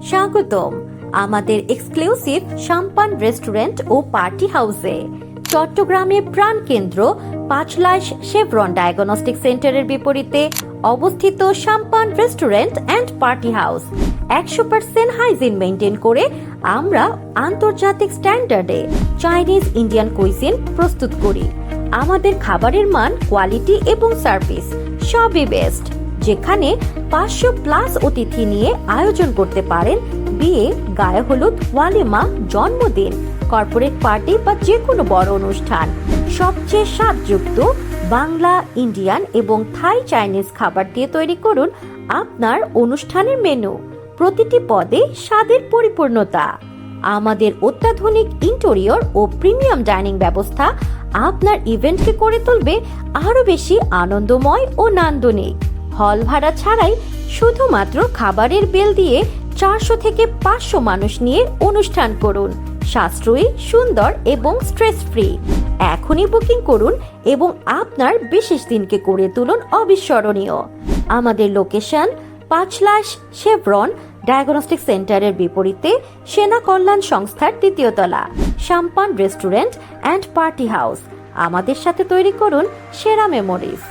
স্বাগতম আমাদের exclusive Sampan restaurant ও পার্টি হাউসে। চট্টগ্রামে প্রাণকেন্দ্র পাঁচলাইশ শেভরন ডায়াগনস্টিক সেন্টারের বিপরীতে অবস্থিত Sampan restaurant and party house 100% hygiene maintain করে আমরা আন্তর্জাতিক স্ট্যান্ডার্ডে চাইনিজ ইন্ডিয়ান কুইজিন প্রস্তুত করি। আমাদের খাবারের মান, কোয়ালিটি এবং সার্ভিস সবই বেস্ট। যেখানে 500+ অতিথি নিয়ে আয়োজন করতে পারেন বিয়ে, গায়ে হলুদ, ওয়ালিমা, জন্মদিন, কর্পোরেট পার্টি বা যে কোনো বড় অনুষ্ঠান। সবচেয়ে স্বাদযুক্ত বাংলা, ইন্ডিয়ান এবং থাই চাইনিজ খাবার দিয়ে তৈরি করুন আপনার অনুষ্ঠানের মেনু। প্রতিটি পদে স্বাদের পরিপূর্ণতা। আমাদের অত্যাধুনিক ইন্টেরিয়র ও প্রিমিয়াম ডাইনিং ব্যবস্থা আপনার ইভেন্টকে করে তুলবে আরো বেশি আনন্দময় ও নান্দনিক। হল ভাড়া ছাড়াই শুধুমাত্র খাবারের বিল দিয়ে 400 থেকে 500 মানুষ নিয়ে অনুষ্ঠান করুন। সাশ্রয়ী, সুন্দর এবং স্ট্রেস ফ্রি। এখনই বুকিং করুন এবং আপনার বিশেষ দিনকে করে তুলুন অবিস্মরণীয়। আমাদের লোকেশন পাঁচলাইশ শেভরন ডায়াগনস্টিক সেন্টারের বিপরীতে সেনা কল্যাণ সংস্থার 2য় তলা, সাম্পান রেস্টুরেন্ট অ্যান্ড পার্টি হাউস। আমাদের সাথে তৈরি করুন সেরা মেমোরিজ।